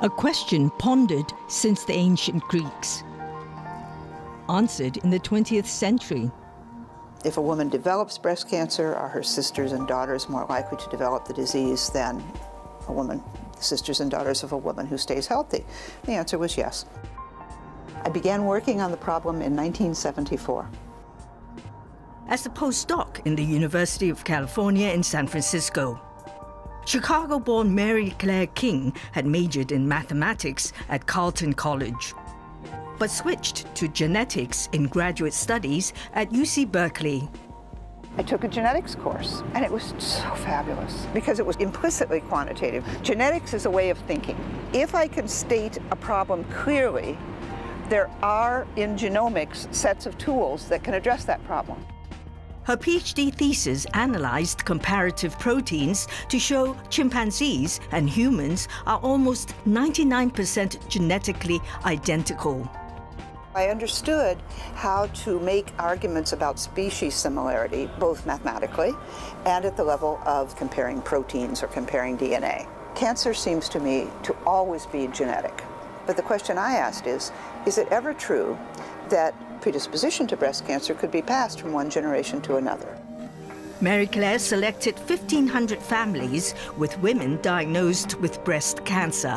A question pondered since the ancient Greeks, answered in the 20th century. If a woman develops breast cancer, are her sisters and daughters more likely to develop the disease than the sisters and daughters of a woman who stays healthy? The answer was yes. I began working on the problem in 1974. As a postdoc in the University of California in San Francisco. Chicago-born Mary Claire King had majored in mathematics at Carleton College, but switched to genetics in graduate studies at UC Berkeley. I took a genetics course, and it was so fabulous because it was implicitly quantitative. Genetics is a way of thinking. If I can state a problem clearly, there are in genomics sets of tools that can address that problem. Her PhD thesis analyzed comparative proteins to show chimpanzees and humans are almost 99% genetically identical. I understood how to make arguments about species similarity, both mathematically and at the level of comparing proteins or comparing DNA. Cancer seems to me to always be genetic. But the question I asked is it ever true that predisposition to breast cancer could be passed from one generation to another? Mary Claire selected 1,500 families with women diagnosed with breast cancer.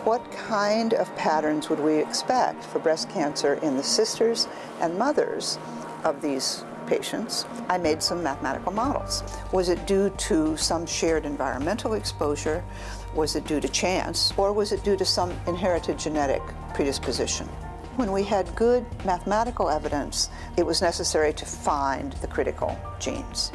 What kind of patterns would we expect for breast cancer in the sisters and mothers of these patients? I made some mathematical models. Was it due to some shared environmental exposure? Was it due to chance? Or was it due to some inherited genetic predisposition? When we had good mathematical evidence, it was necessary to find the critical genes.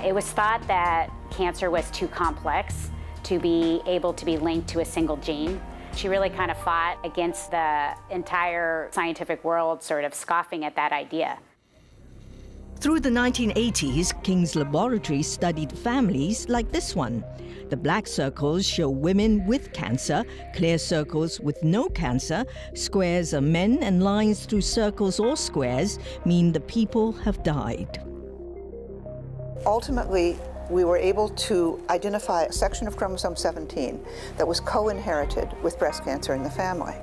It was thought that cancer was too complex to be able to be linked to a single gene. She really kind of fought against the entire scientific world sort of scoffing at that idea. Through the 1980s, King's laboratory studied families like this one. The black circles show women with cancer, clear circles with no cancer, squares are men, and lines through circles or squares mean the people have died. Ultimately, we were able to identify a section of chromosome 17 that was co-inherited with breast cancer in the family.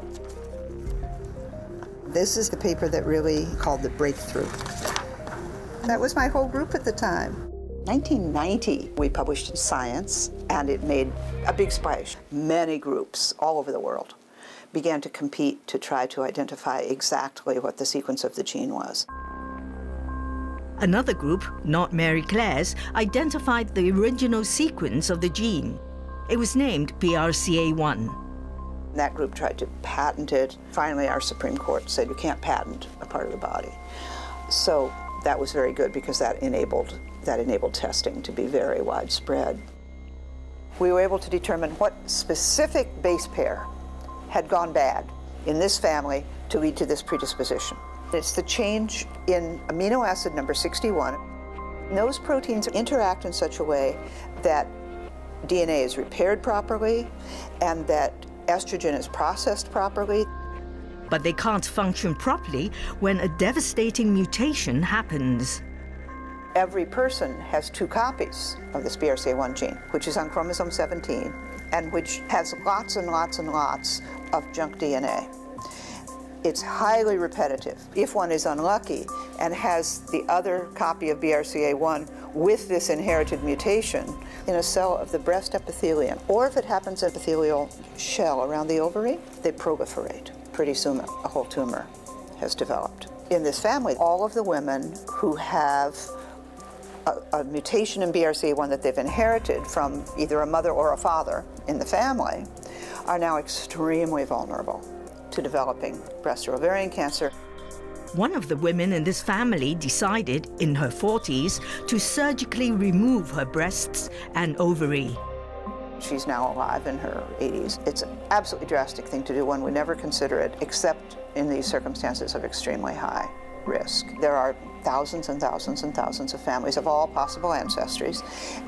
This is the paper that really called the breakthrough. That was my whole group at the time. 1990, we published in Science, and it made a big splash. Many groups all over the world began to compete to try to identify exactly what the sequence of the gene was. Another group, not Mary Claire's, identified the original sequence of the gene. It was named BRCA1. That group tried to patent it. Finally, our Supreme Court said you can't patent a part of the body. So that was very good because that enabled testing to be very widespread. We were able to determine what specific base pair had gone bad in this family to lead to this predisposition. It's the change in amino acid number 61. Those proteins interact in such a way that DNA is repaired properly and that estrogen is processed properly. But they can't function properly when a devastating mutation happens. Every person has 2 copies of this BRCA1 gene, which is on chromosome 17, and which has lots and lots and lots of junk DNA. It's highly repetitive. If one is unlucky and has the other copy of BRCA1 with this inherited mutation in a cell of the breast epithelium, or if it happens in the epithelial shell around the ovary, they proliferate. Pretty soon a whole tumor has developed. In this family, all of the women who have a mutation in BRCA1 that they've inherited from either a mother or a father in the family are now extremely vulnerable to developing breast or ovarian cancer. One of the women in this family decided, in her 40s, to surgically remove her breasts and ovary. She's now alive in her 80s. It's an absolutely drastic thing to do. One would never consider it, except in these circumstances of extremely high risk. There are thousands and thousands and thousands of families of all possible ancestries,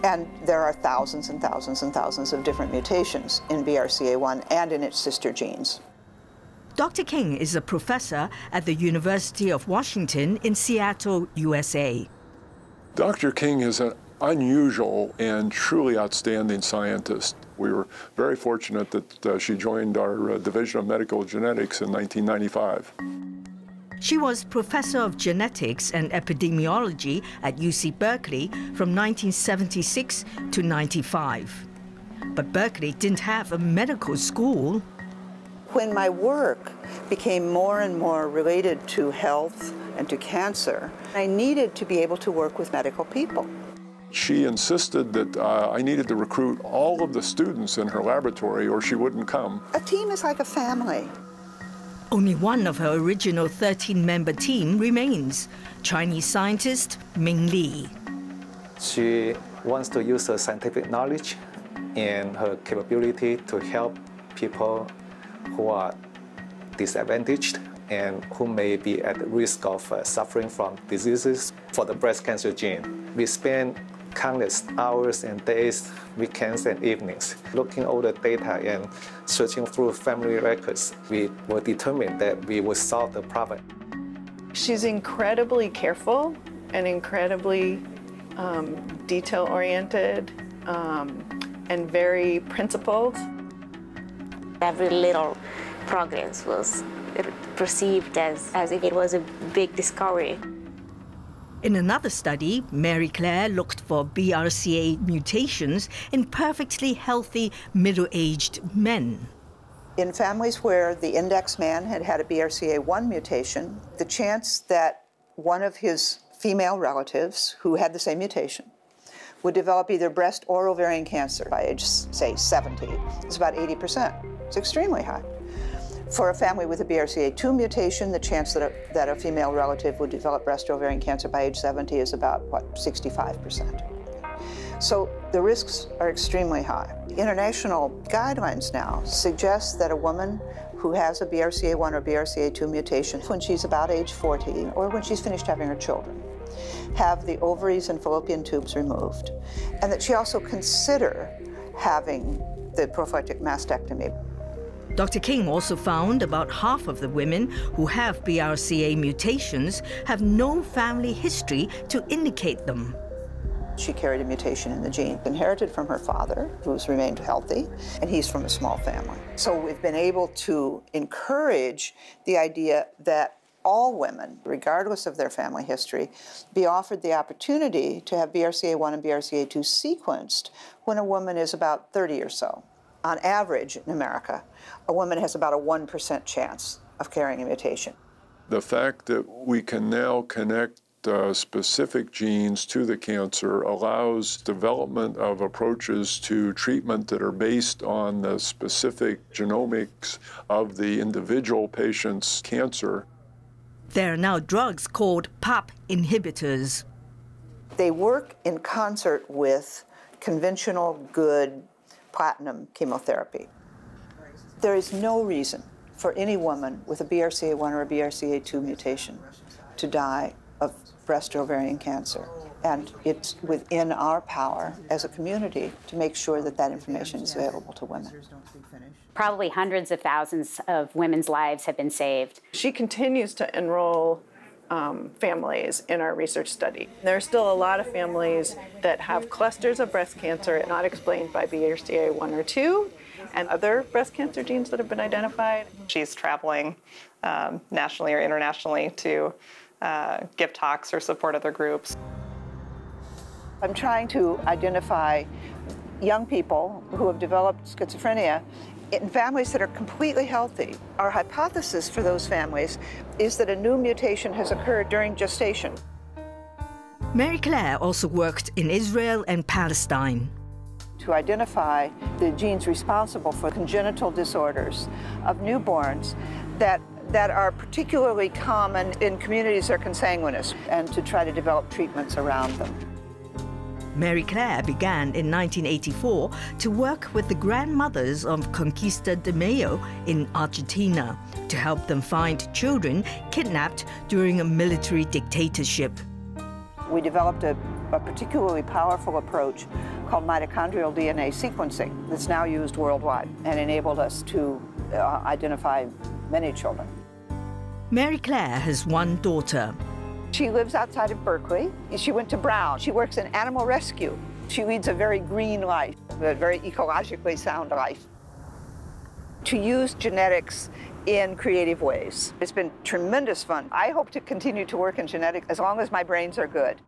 and there are thousands and thousands and thousands of different mutations in BRCA1 and in its sister genes. Dr. King is a professor at the University of Washington in Seattle, USA. Dr. King is an unusual and truly outstanding scientist. We were very fortunate that she joined our Division of Medical Genetics in 1995. She was professor of genetics and epidemiology at UC Berkeley from 1976 to 95. But Berkeley didn't have a medical school. When my work became more and more related to health and to cancer, I needed to be able to work with medical people. She insisted that I needed to recruit all of the students in her laboratory or she wouldn't come. A team is like a family. Only one of her original 13-member team remains, Chinese scientist Ming Li. She wants to use her scientific knowledge and her capability to help people who are disadvantaged and who may be at risk of suffering from diseases for the breast cancer gene. We spend countless hours and days, weekends and evenings, looking at all the data and searching through family records. We were determined that we would solve the problem. She's incredibly careful and incredibly detail-oriented and very principled. Every little progress was perceived as if it was a big discovery. In another study, Mary Claire looked for BRCA mutations in perfectly healthy middle-aged men. In families where the index man had had a BRCA1 mutation, the chance that one of his female relatives who had the same mutation would develop either breast or ovarian cancer by age, say, 70 is about 80%. It's extremely high. For a family with a BRCA2 mutation, the chance that a female relative would develop breast or ovarian cancer by age 70 is about, 65%. So the risks are extremely high. International guidelines now suggest that a woman who has a BRCA1 or BRCA2 mutation, when she's about age 40 or when she's finished having her children, have the ovaries and fallopian tubes removed, and that she also consider having the prophylactic mastectomy. Dr. King also found about half of the women who have BRCA mutations have no family history to indicate them. She carried a mutation in the gene, inherited from her father, who's remained healthy, and he's from a small family. So we've been able to encourage the idea that all women, regardless of their family history, be offered the opportunity to have BRCA1 and BRCA2 sequenced when a woman is about 30 or so. On average, in America, a woman has about a 1% chance of carrying a mutation. The fact that we can now connect specific genes to the cancer allows development of approaches to treatment that are based on the specific genomics of the individual patient's cancer. There are now drugs called PARP inhibitors. They work in concert with conventional good platinum chemotherapy. There is no reason for any woman with a BRCA1 or a BRCA2 mutation to die of breast or ovarian cancer. And it's within our power as a community to make sure that that information is available to women. Probably hundreds of thousands of women's lives have been saved. She continues to enroll families in our research study. There are still a lot of families that have clusters of breast cancer not explained by BRCA1 or 2 and other breast cancer genes that have been identified. She's traveling nationally or internationally to give talks or support other groups. I'm trying to identify young people who have developed schizophrenia in families that are completely healthy. Our hypothesis for those families is that a new mutation has occurred during gestation. Mary Claire also worked in Israel and Palestine. To identify the genes responsible for congenital disorders of newborns that are particularly common in communities that are consanguineous, and to try to develop treatments around them. Mary Claire began in 1984 to work with the grandmothers of Conquista de Mayo in Argentina to help them find children kidnapped during a military dictatorship. We developed a particularly powerful approach called mitochondrial DNA sequencing that's now used worldwide and enabled us to identify many children. Mary Claire has one daughter. She lives outside of Berkeley. She went to Brown. She works in animal rescue. She leads a very green life, a very ecologically sound life. To use genetics in creative ways. It's been tremendous fun. I hope to continue to work in genetics as long as my brains are good.